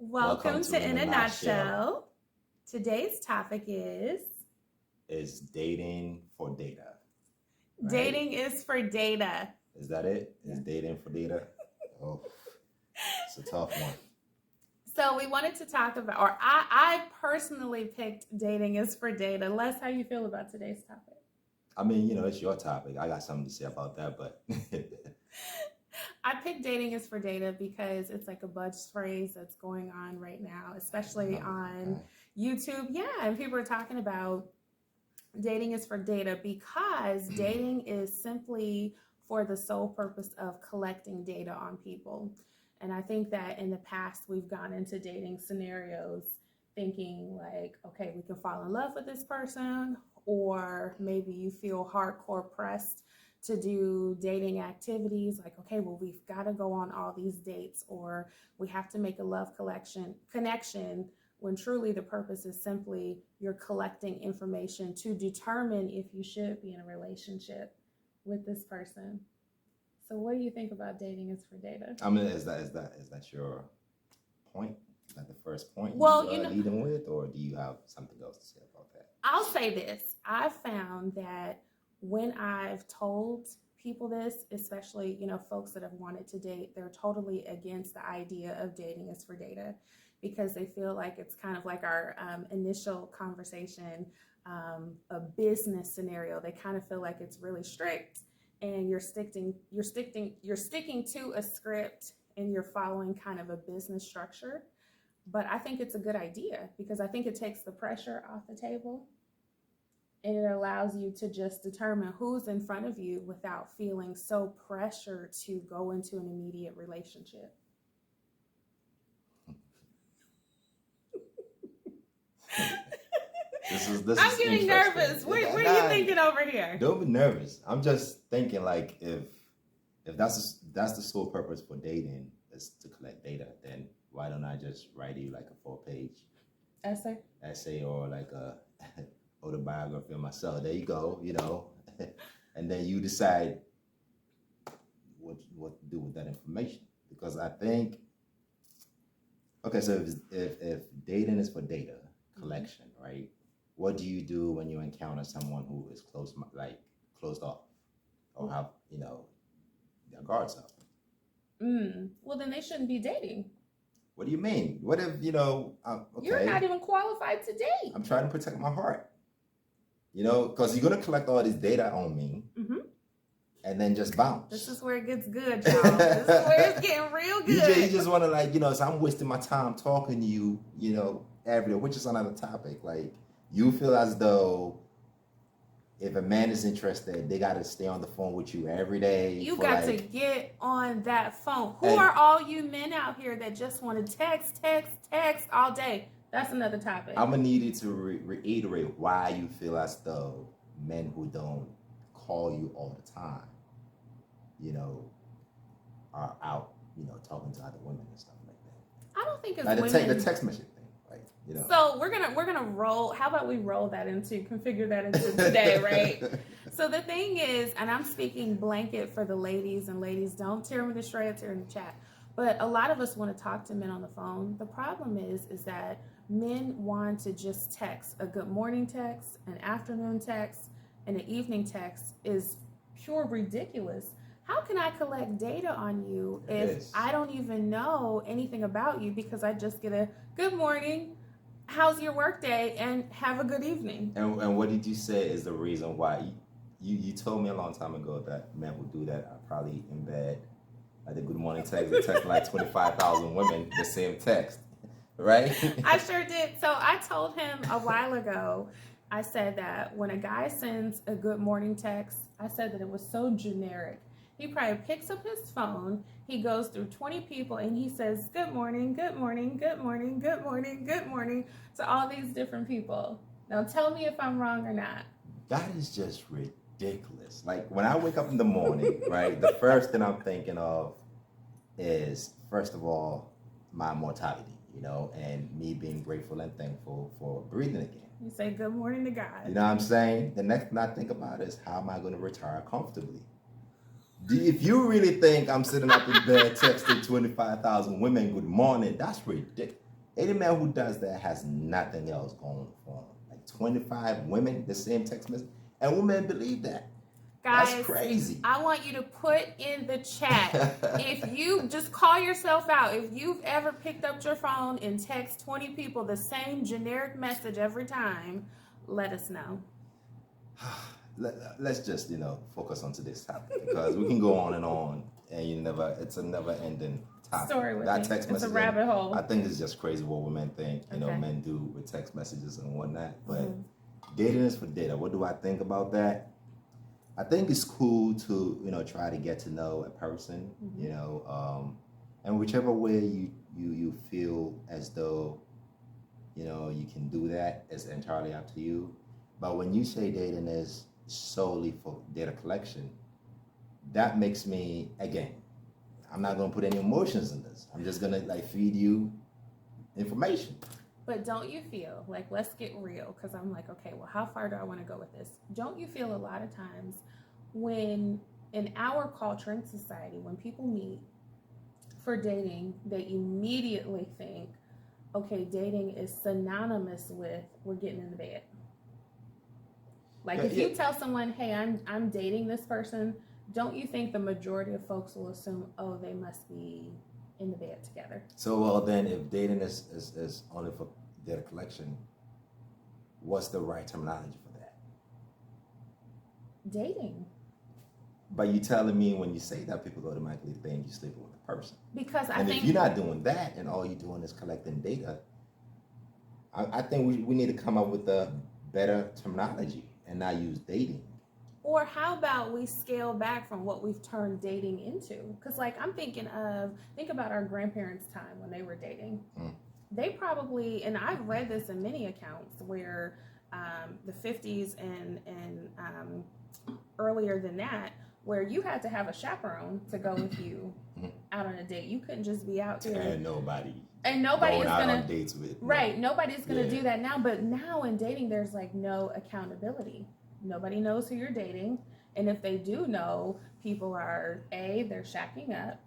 Welcome to In a Nutshell. Today's topic is dating for data. Right? Dating is for data. Is that it? Is dating for data? Oh, it's a tough one. So we wanted to talk about, or I personally picked dating is for data. Les, how you feel about today's topic? I mean, it's your topic. I got something to say about that, but I picked dating is for data because it's like a buzz phrase that's going on right now, especially on YouTube. Yeah, and people are talking about dating is for data because dating is simply for the sole purpose of collecting data on people. And I think that in the past, we've gone into dating scenarios thinking like, okay, we can fall in love with this person, or maybe you feel hardcore pressed to do dating activities like, okay, well, we've got to go on all these dates, or we have to make a love connection, when truly the purpose is simply you're collecting information to determine if you should be in a relationship with this person. So what do you think about dating is for data? I mean, is that your point? Is that the first point leading with, or do you have something else to say about that? I'll say this. I've found that when I've told people this, especially, folks that have wanted to date, they're totally against the idea of dating is for data because they feel like it's kind of like our initial conversation, a business scenario. They kind of feel like it's really strict and you're sticking to a script and you're following kind of a business structure. But I think it's a good idea because I think it takes the pressure off the table. And it allows you to just determine who's in front of you without feeling so pressured to go into an immediate relationship. I'm getting nervous. What are you thinking over here? Don't be nervous. I'm just thinking like if that's the sole purpose for dating is to collect data, then why don't I just write you like a 4-page essay or like a autobiography of myself? There you go, and then you decide what to do with that information. Because I think, okay, so if dating is for data collection, right? What do you do when you encounter someone who is closed off, or have their guards up? Well, then they shouldn't be dating. What do you mean? What if okay, you're not even qualified to date? I'm trying to protect my heart. Because you're gonna collect all this data on me, and then just bounce. This is where it gets good, y'all. This is where it's getting real good. You just want to so I'm wasting my time talking to you, every day, which is another topic. Like, you feel as though if a man is interested, they got to stay on the phone with you every day. You got to get on that phone. Who are all you men out here that just want to text all day? That's another topic. I'm going to need you to reiterate why you feel as though men who don't call you all the time, are out, talking to other women and stuff like that. I don't think it's like women. The text message thing. So we're gonna roll. How about we roll that configure that into today, right? So the thing is, and I'm speaking blanket for the ladies, and ladies, don't tear me to shreds here in the chat. But a lot of us want to talk to men on the phone. The problem is that men want to just text. A good morning text, an afternoon text, and an evening text is pure ridiculous. How can I collect data on you if I don't even know anything about you because I just get a good morning, how's your work day, and have a good evening? And what did you say is the reason why? You told me a long time ago that men would do that. I probably in bed at the good morning text. They text like 25,000 women the same text, right? I sure did. So I told him a while ago, I said that when a guy sends a good morning text, I said that it was so generic. He probably picks up his phone, he goes through 20 people, and he says, good morning, good morning, good morning, good morning, good morning, to all these different people. Now tell me if I'm wrong or not. That is just ridiculous. Like, when I wake up in the morning, right, the first thing I'm thinking of is, first of all, my mortality, and me being grateful and thankful for breathing again. You say good morning to God. You know what I'm saying? The next thing I think about is, how am I going to retire comfortably? If you really think I'm sitting up in bed texting 25,000 women good morning, that's ridiculous. Any man who does that has nothing else going for him. Like 25 women, the same text message, and women believe that. Guys, that's crazy. I want you to put in the chat, if you just call yourself out, if you've ever picked up your phone and text 20 people the same generic message every time, let us know. Let's just, focus on today's topic, because we can go on, and it's a never ending topic. Story with that me. text it's message, a rabbit hole. I think it's just crazy what women think, Okay. men do with text messages and whatnot. But dating is for data. What do I think about that? I think it's cool to, try to get to know a person, and whichever way you feel as though, you can do that, is entirely up to you. But when you say dating is solely for data collection, that makes me, again, I'm not going to put any emotions in this. I'm just going to feed you information. But don't you feel, let's get real, because I'm like, okay, well, how far do I want to go with this? Don't you feel a lot of times when in our culture and society, when people meet for dating, they immediately think, okay, dating is synonymous with we're getting in the bed. If you tell someone, hey, I'm dating this person, don't you think the majority of folks will assume, oh, they must be in the bed together? So, well, then, if dating is only for data collection, what's the right terminology for that? Dating. But you telling me when you say that, people automatically think you're sleeping with the person. Because and if you're not doing that, and all you're doing is collecting data, I think we need to come up with a better terminology and not use dating. Or how about we scale back from what we've turned dating into? Because I'm think about our grandparents' time when they were dating. They probably, and I've read this in many accounts where the 50s and earlier than that, where you had to have a chaperone to go with you out on a date. You couldn't just be out there. And nobody is gonna on dates with. Right. Nobody's gonna do that now. But now in dating, there's no accountability. Nobody knows who you're dating, and if they do know, people are they're shacking up.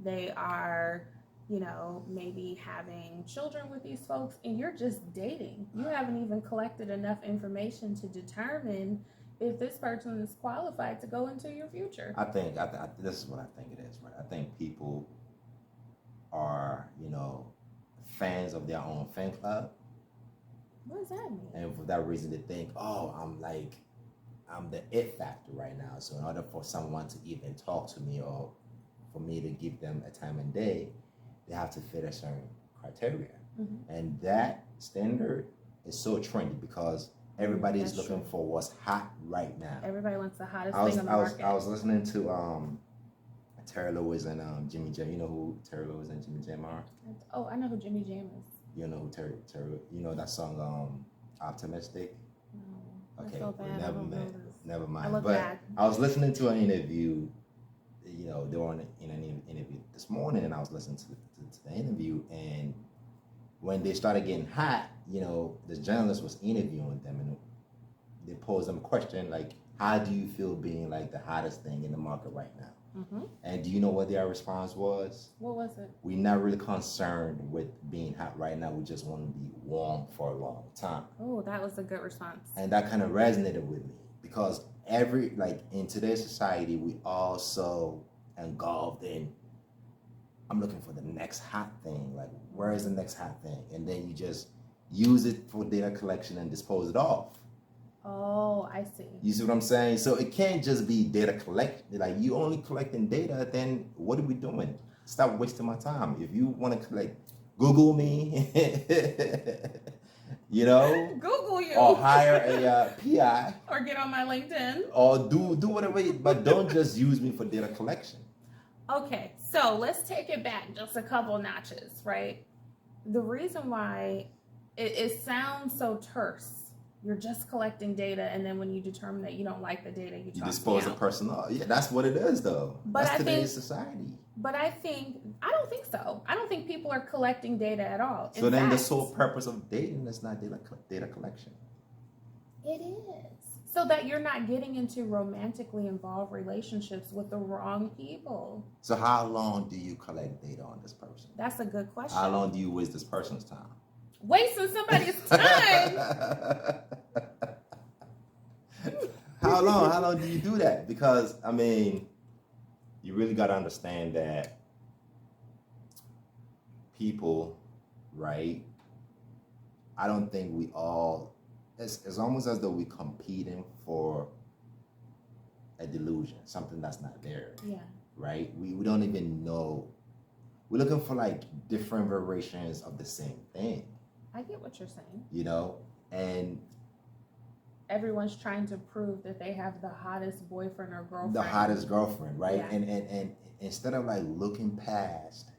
They are, maybe having children with these folks, and you're just dating. You haven't even collected enough information to determine if this person is qualified to go into your future. I think this is what I think it is, right? I think people are, fans of their own fan club. What does that mean? And for that reason, they think, oh, I'm the it factor right now. So in order for someone to even talk to me, or for me to give them a time and day, they have to fit a certain criteria. And that standard is so trendy, because everybody is looking for what's hot right now. Everybody wants the hottest thing on the market. I was listening to Terry Lewis and Jimmy Jam. You know who Terry Lewis and Jimmy Jam are? Oh, I know who Jimmy Jam is. You know who Terry? You know that song Optimistic? No. Okay, So bad. never mind. I look but bad. I was listening to an interview. They were in an interview this morning, and I was listening to the interview, and when they started getting hot, the journalist was interviewing them, and they posed them a question like, how do you feel being the hottest thing in the market right now? And do you know what their response was? What was it? We're not really concerned with being hot right now. We just want to be warm for a long time. Oh, that was a good response. And that kind of resonated with me, because in today's society, we all so engulfed in, I'm looking for the next hot thing. Where is the next hot thing? And then you just use it for data collection and dispose it off. Oh, I see. You see what I'm saying? So it can't just be data collection. You only collecting data, then what are we doing? Stop wasting my time. If you want to collect, Google me, Google you. Or hire a PI. Or get on my LinkedIn. Or do whatever, but don't just use me for data collection. Okay, so let's take it back just a couple notches, right? The reason why it sounds so terse. You're just collecting data, and then when you determine that you don't like the data, you dispose the person off. Yeah, that's what it is, though. But that's today's society. But I don't think so. I don't think people are collecting data at all. So then the sole purpose of dating is not data collection. It is. So that you're not getting into romantically involved relationships with the wrong people. So how long do you collect data on this person? That's a good question. How long do you waste this person's time? Wasting somebody's time? How long do you do that? Because, I mean, you really got to understand that people, right? I don't think we all, it's almost as though we're competing for a delusion, something that's not there. Yeah. Right? We don't even know. We're looking for like different variations of the same thing. I get what you're saying. You know? And everyone's trying to prove that they have the hottest boyfriend or girlfriend. The hottest girlfriend, right? Yeah. And instead of like looking past,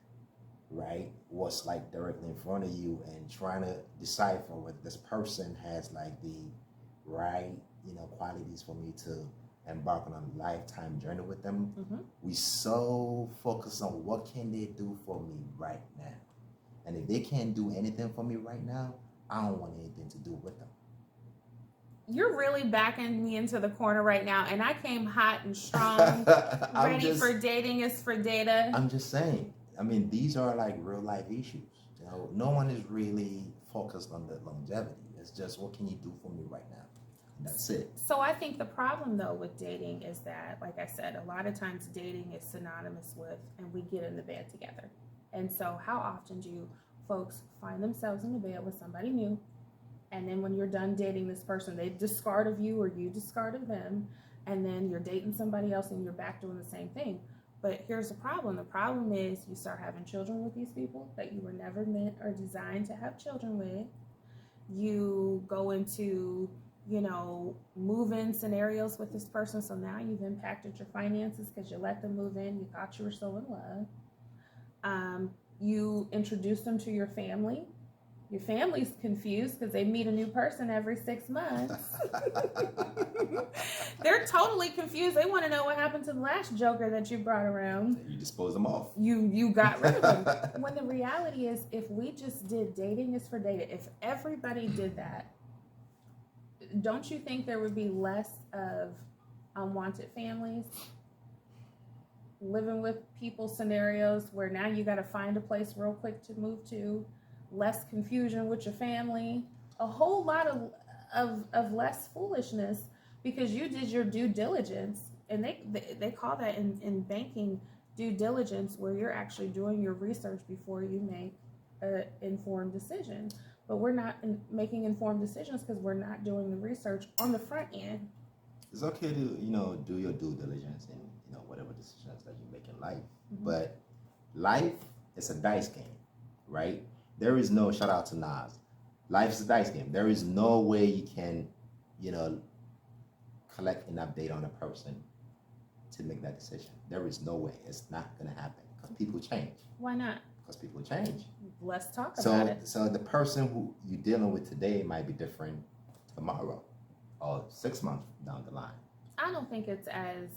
right, what's like directly in front of you and trying to decipher whether this person has like the right, qualities for me to embark on a lifetime journey with them, we so focus on what can they do for me right now. And if they can't do anything for me right now, I don't want anything to do with them. You're really backing me into the corner right now, and I came hot and strong, ready for dating is for data. I'm just saying. I mean, these are like real life issues. No one is really focused on the longevity. It's just, what can you do for me right now? And that's it. So I think the problem, though, with dating is that, like I said, a lot of times dating is synonymous with, and we get in the bed together. And so how often do folks find themselves in the bed with somebody new? And then when you're done dating this person, they discard of you or you discard of them. And then you're dating somebody else and you're back doing the same thing. But here's the problem. The problem is you start having children with these people that you were never meant or designed to have children with. You go into, move-in scenarios with this person. So now you've impacted your finances because you let them move in. You thought you were so in love. You introduce them to your family. Your family's confused because they meet a new person every 6 months. They're totally confused. They want to know what happened to the last joker that you brought around. You dispose them off. You got rid of them. When the reality is, if we just did dating is for data, if everybody did that, don't you think there would be less of unwanted families? Living with people scenarios where now you got to find a place real quick to move to. Less confusion with your family, a whole lot of less foolishness because you did your due diligence, and they call that in banking due diligence, where you're actually doing your research before you make an informed decision. But we're not making informed decisions because we're not doing the research on the front end. It's okay to do your due diligence in whatever decisions that you make in life, but life is a dice game, right? There is no, shout out to Nas, life is a dice game. There is no way you can, collect enough data on a person to make that decision. There is no way. It's not going to happen because people change. Why not? Because people change. Let's talk about it. So the person who you're dealing with today might be different tomorrow or 6 months down the line. I don't think it's as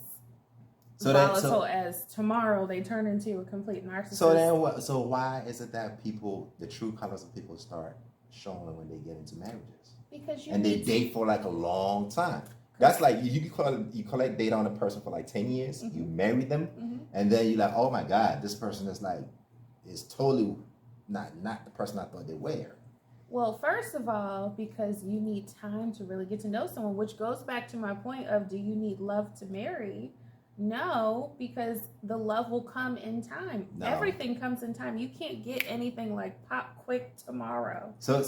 volatile as tomorrow they turn into a complete narcissist. So why is it that the true colors of people start showing when they get into marriages? Because they date for like a long time. That's like you collect data on a person for like 10 years, you marry them, and then you're like, oh my God, this person is totally not the person I thought they were. Well, first of all, because you need time to really get to know someone, which goes back to my point of, do you need love to marry? No, because the love will come in time. No. Everything comes in time. You can't get anything like pop quick tomorrow. So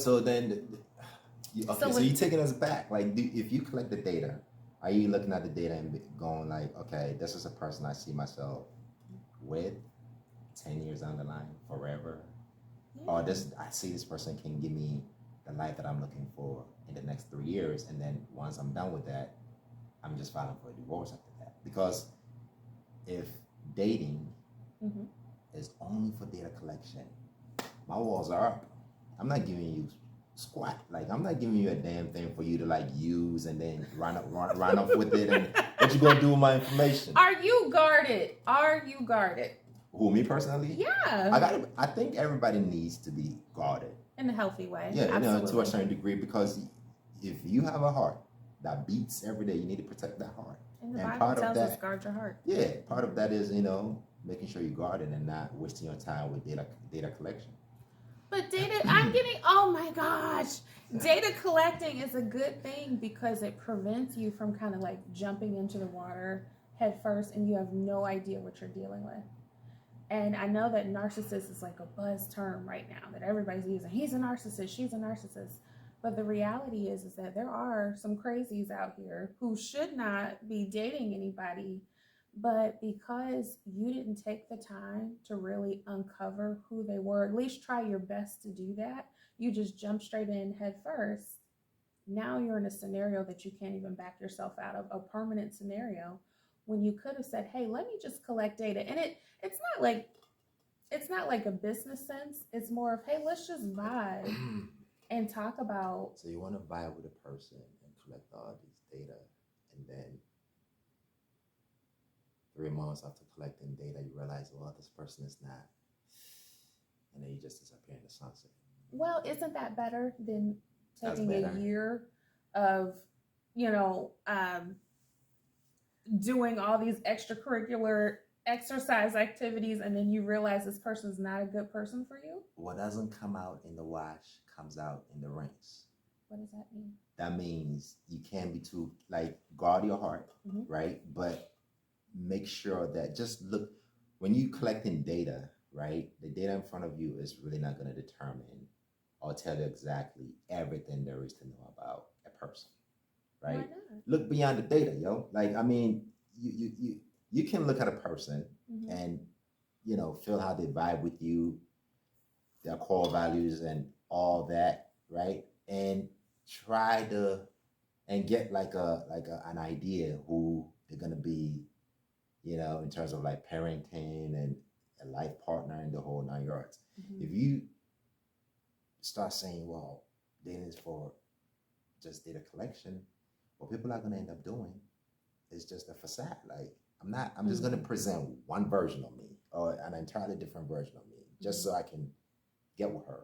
you're taking us back. Like, if you collect the data, are you looking at the data and going like, okay, this is a person I see myself with 10 years down the line, forever? Yeah. Or I see this person can give me the life that I'm looking for in the next 3 years, and then once I'm done with that, I'm just filing for a divorce after that. Because if dating is only for data collection, my walls are up. I'm not giving you squat. Like, I'm not giving you a damn thing for you to like use and then run off with it. And what you gonna do with my information? Are you guarded? Who, me personally? Yeah. I think everybody needs to be guarded in a healthy way. Yeah, to a certain degree, because if you have a heart, that beats every day. You need to protect that heart. And the Bible tells us guard your heart. Yeah, part of that is, making sure you guard it and not wasting your time with data collection. But oh my gosh, data collecting is a good thing because it prevents you from kind of like jumping into the water head first and you have no idea what you're dealing with. And I know that narcissist is like a buzz term right now that everybody's using. He's a narcissist, she's a narcissist. But the reality is that there are some crazies out here who should not be dating anybody. But because you didn't take the time to really uncover who they were, at least try your best to do that, you just jump straight in head first. Now you're in a scenario that you can't even back yourself out of, a permanent scenario, when you could have said, hey, let me just collect data. And it's not like a business sense. It's more of, hey, let's just vibe and talk about. So you want to vibe with a person and collect all these data, and then 3 months after collecting data, you realize, well, this person is not, and then you just disappear in the sunset. Well, isn't that better than taking a year of, doing all these extracurricular exercise activities, and then you realize this person's not a good person for you? What doesn't come out in the wash comes out in the rinse. What does that mean? That means you can't be too, guard your heart, right? But make sure that just look, when you collecting data, right? The data in front of you is really not going to determine or tell you exactly everything there is to know about a person, right? Why not? Look beyond the data, yo. You can look at a person and, feel how they vibe with you, their core values and all that, right? And try to, and get an idea who they're going to be, in terms of parenting and a life partner and the whole 9 yards. If you start saying, well, dating is for just data collection, what people are going to end up doing is just a facade. I'm just going to present one version of me or an entirely different version of me just so I can get with her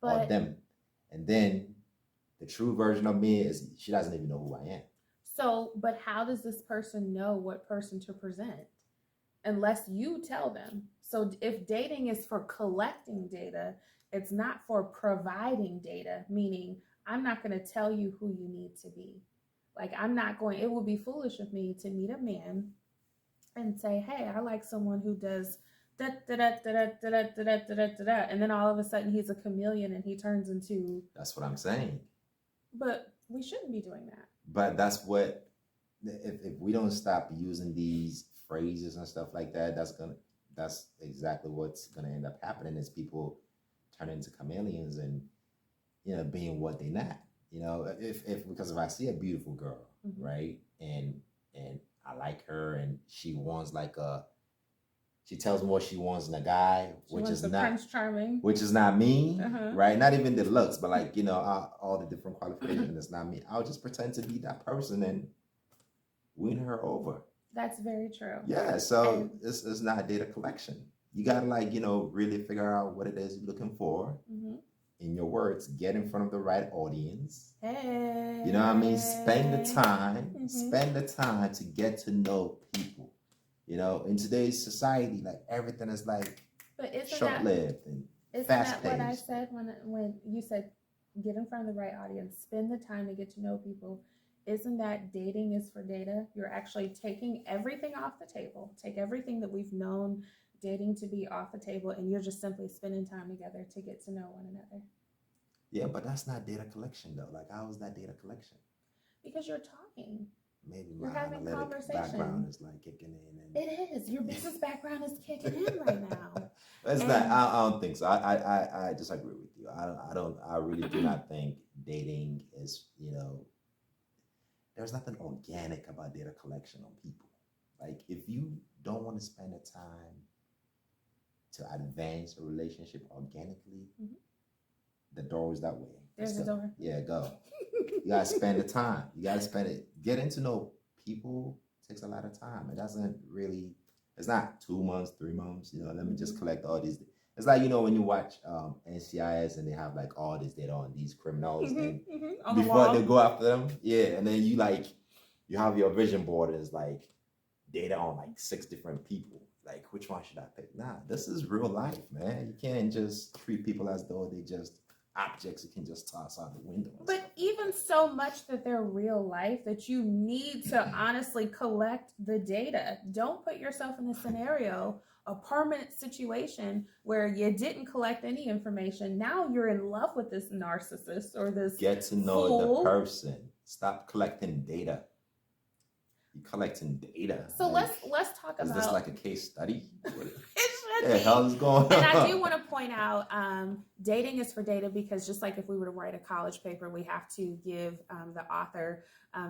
or them. And then the true version of me is she doesn't even know who I am. So, but how does this person know what person to present unless you tell them? So if dating is for collecting data, it's not for providing data, meaning I'm not going to tell you who you need to be. It would be foolish of me to meet a man and say, hey, I like someone who does da da da da da da da da da da da, and then all of a sudden he's a chameleon and he turns into. That's what I'm saying. But we shouldn't be doing that. But that's what, if we don't stop using these phrases and stuff like that, that's exactly what's gonna end up happening is people turn into chameleons and being what they're not. Because if I see a beautiful girl, right, and I like her and she wants she tells me what she wants in a guy, which is not Prince Charming, which is not me, right? Not even the looks, but all the different qualifications. It's not me. I'll just pretend to be that person and win her over. That's very true. Yeah, so it's not data collection. You gotta really figure out what it is you're looking for. In your words, get in front of the right audience. Hey. You know what I mean? Spend the time to get to know people. In today's society, everything is short-lived and fast-paced. Isn't that what I said when you said get in front of the right audience, spend the time to get to know people? Isn't that dating is for data? You're actually taking everything off the table. Take everything that we've known dating to be off the table, and you're just simply spending time together to get to know one another. Yeah, but that's not data collection though. How is that data collection? Because you're talking. Maybe you're having conversation. Background is kicking in. And it is. Your business background is kicking in right now. It's not. I don't think so. I disagree with you. I really do not think dating is. There's nothing organic about data collection on people. If you don't want to spend the time to advance a relationship organically, the door is that way. There's a door. Yeah, go. You gotta spend the time. You gotta spend it. Getting to know people takes a lot of time. It doesn't really. It's not 2 months, 3 months. Let me just collect all these. It's like, you know, when you watch NCIS and they have like all this data on these criminals, and On the before wall. they go after them, yeah, and then you have your vision board, and it's like data on like 6 different people. Like, which one should I pick? Nah, this is real life, man. You can't just treat people as though they just objects you can just toss out the window. But even so much that they're real life that you need to honestly collect the data. Don't put yourself in the scenario, a permanent situation where you didn't collect any information. Now you're in love with this narcissist or this Get to know fool. the person. Stop collecting data. You're collecting data. So like, let's talk about. Is this like a case study? It What should the be. hell is going on? And I do want to point out, dating is for data, because just like if we were to write a college paper, we have to give the author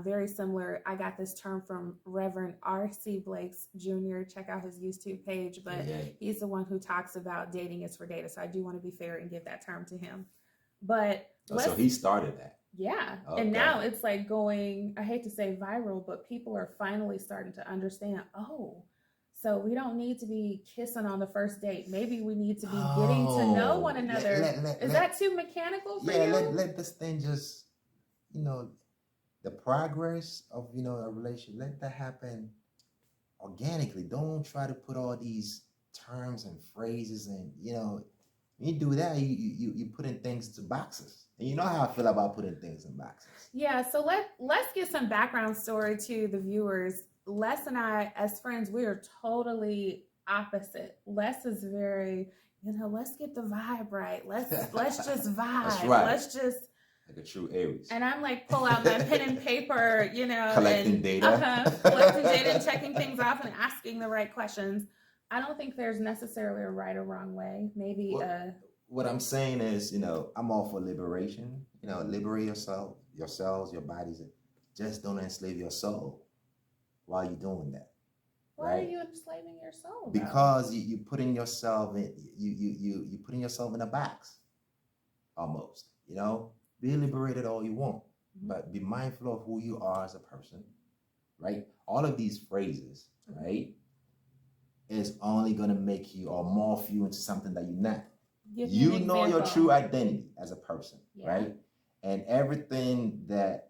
very similar. I got this term from Reverend R.C. Blakes Jr. Check out his YouTube page, but he's the one who talks about dating is for data. So I do want to be fair and give that term to him. But so he started that. Yeah. Okay. And now it's like going, I hate to say viral, but people are finally starting to understand, oh, so we don't need to be kissing on the first date. Maybe we need to be getting to know one another. Is that too mechanical for you? Yeah, let this thing just, you know, the progress of, you know, a relationship, let that happen organically. Don't try to put all these terms and phrases and, you know, when you do that, you put in things into boxes. And you know how I feel about putting things in boxes. Yeah, so let's get some background story to the viewers. Les and I, as friends, we are totally opposite. Les is very, you know, let's get the vibe right. Let's just vibe. That's right. Let's just like a true Aries. And I'm like, pull out my pen and paper, you know, collecting data, collecting data and checking things off and asking the right questions. I don't think there's necessarily a right or wrong way. Maybe what I'm saying is, you know, I'm all for liberation. You know, liberate yourself, yourselves, your bodies. Just don't enslave your soul while you're doing that. Why are you enslaving your soul? Because you putting yourself in you putting yourself in a box, almost. You know, be liberated all you want, but be mindful of who you are as a person, right? All of these phrases, right, is only gonna make you or morph you into something that you're not. You know your true identity as a person, right? And everything that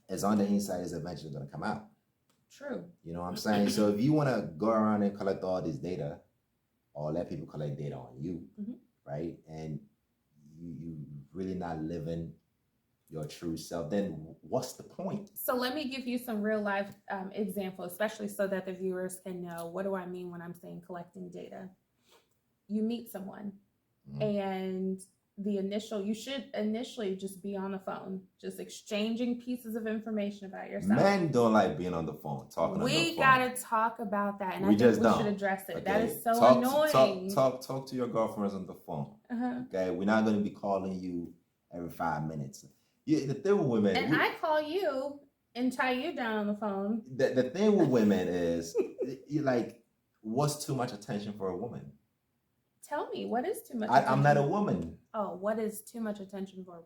is on the inside is eventually going to come out. True. You know what I'm saying? So if you want to go around and collect all this data or let people collect data on you, right? And you really not living your true self, then what's the point? So let me give you some real life examples, especially so that the viewers can know, what do I mean when I'm saying collecting data? You meet someone and you should initially just be on the phone, just exchanging pieces of information about yourself. Men don't like being on the phone, talking on the phone. We gotta talk about that, and I think we should address it. Okay. That is so annoying. Talk to your girlfriends on the phone. Okay, we're not gonna be calling you every 5 minutes. The thing with women, and I call you and tie you down on the phone. The thing with women is, you like, what's too much attention for a woman? Tell me, what is too much attention? I'm not a woman. Oh, what is too much attention for?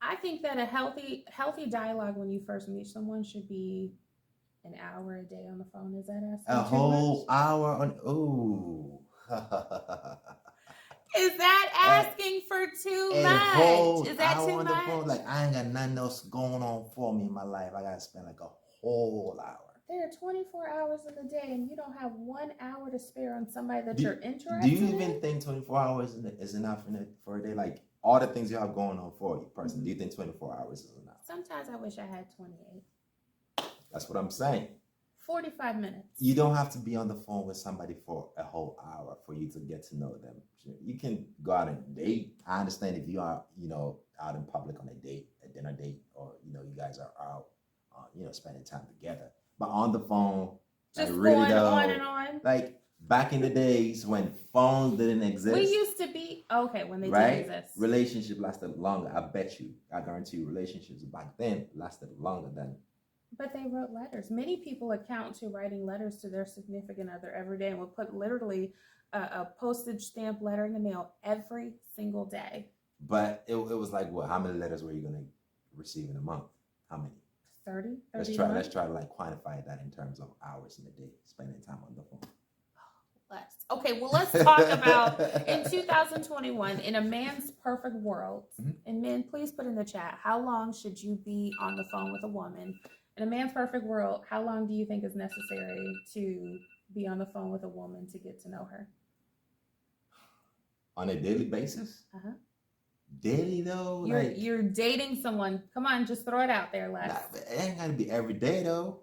I think that a healthy dialogue when you first meet someone should be an hour a day on the phone. Is that asking a whole hour on? Ooh. Is that asking for too much? Is that too much? The phone, like, I ain't got nothing else going on for me in my life. I gotta spend like a whole hour. There are 24 hours in the day, and you don't have 1 hour to spare on somebody that you're interested in? Do you even think 24 hours is enough for a day? Like, all the things you have going on for you personally, do you think 24 hours is enough? Sometimes I wish I had 28. That's what I'm saying. 45 minutes. You don't have to be on the phone with somebody for a whole hour for you to get to know them. You can go out and date. I understand if you are, you know, out in public on a date, a dinner date, or, you know, you guys are out, you know, spending time together. But on the phone, just like, really going though, on and on. Like back in the days when phones didn't exist. We used to be when they didn't exist. Relationship lasted longer. I bet you. I guarantee you, relationships back then lasted longer than. But they wrote letters. Many people account to writing letters to their significant other every day, and will put literally a postage stamp letter in the mail every single day. But it was like, what? How many letters were you going to receive in a month? How many? 30. Let's try to like quantify that in terms of hours in a day, spending time on the phone. less. Okay, well, let's talk about in 2021, in a man's perfect world, and men, please put in the chat, how long should you be on the phone with a woman? In a man's perfect world, how long do you think is necessary to be on the phone with a woman to get to know her? On a daily basis? Daily though? You're dating someone. Come on, just throw it out there, Les. Nah, it ain't gotta be every day though.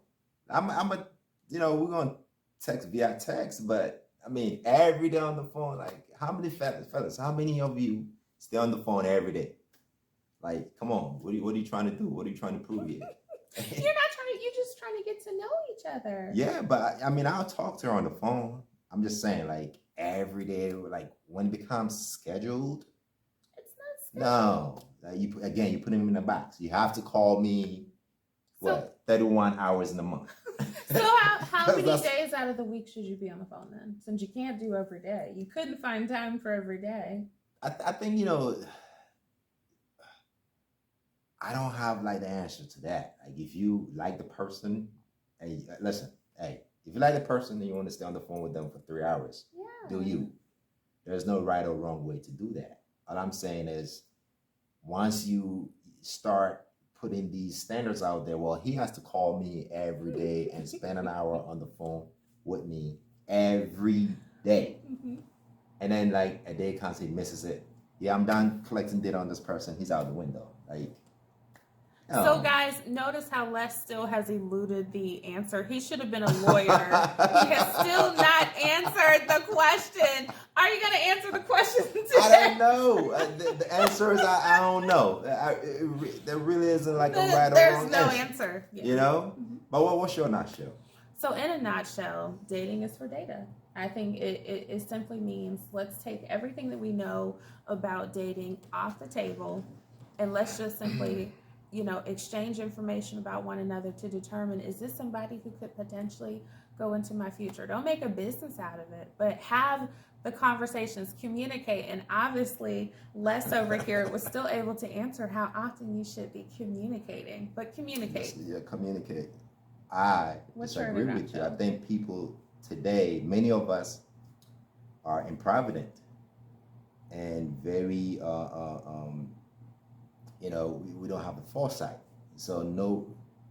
We're gonna text via text, but I mean every day on the phone. Like, how many fellas? How many of you stay on the phone every day? Like, come on, what are you trying to do? What are you trying to prove here? You're just trying to get to know each other. Yeah, but I mean, I'll talk to her on the phone. I'm just saying, like, every day, like when it becomes scheduled. It's not scheduled. No, you put him in a box. You have to call me. 31 hours in a month. So how many days out of the week should you be on the phone then? Since you can't do every day, you couldn't find time for every day. I think I don't have like the answer to that. Like, if you like the person, if you like the person and you want to stay on the phone with them for 3 hours, do you? There's no right or wrong way to do that. All I'm saying is, once you start putting these standards out there, well, he has to call me every day and spend an hour on the phone with me every day. And then like a day comes, he misses it. Yeah, I'm done collecting data on this person. He's out the window. Like, So guys, notice how Les still has eluded the answer. He should have been a lawyer. He has still not answered the question. Are you going to answer the question today? I don't know. The answer is I don't know. There really isn't like a right or wrong answer. There's no answer. Yeah. You know? But what's your nutshell? So in a nutshell, dating is for data. I think it simply means let's take everything that we know about dating off the table and let's just simply exchange information about one another to determine, is this somebody who could potentially go into my future? Don't make a business out of it, but have the conversations, communicate. And obviously, Les over here was still able to answer how often you should be communicating, but communicate. Yeah, communicate. I disagree with you. I think people today, many of us are improvident and very we don't have the foresight. So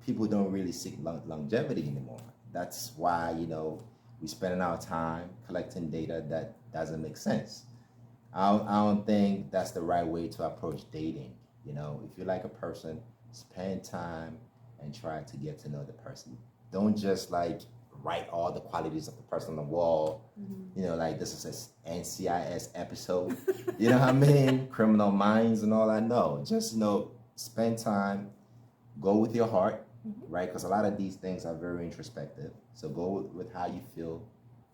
people don't really seek longevity anymore. That's why, we're spending our time collecting data that doesn't make sense. I don't think that's the right way to approach dating. If you like a person, spend time and try to get to know the person. Don't just like write all the qualities of the person on the wall. Like this is an NCIS episode. You know what I mean? Criminal Minds and all that. No, just spend time, go with your heart, right? Because a lot of these things are very introspective. So go with how you feel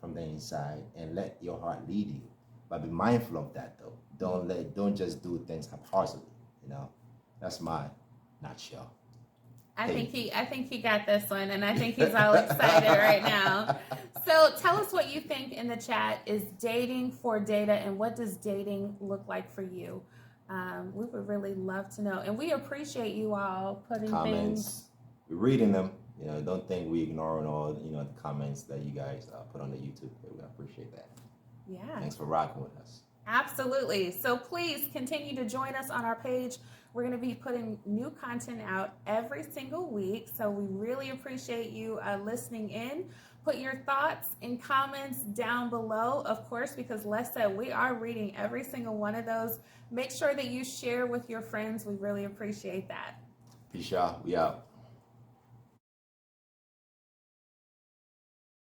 from the inside and let your heart lead you. But be mindful of that though. Don't just do things haphazardly. That's my nutshell. I think he got this one, and I think he's all excited right now. So tell us what you think in the chat. Is dating for data, and what does dating look like for you? We would really love to know, and we appreciate you all putting comments. We're reading them. Don't think we ignoring all the comments that you guys put on the YouTube. We appreciate that. Yeah. Thanks for rocking with us. Absolutely. So please continue to join us on our page. We're going to be putting new content out every single week. So we really appreciate you listening in. Put your thoughts and comments down below, of course, because Les said we are reading every single one of those. Make sure that you share with your friends. We really appreciate that. Peace, y'all. We out.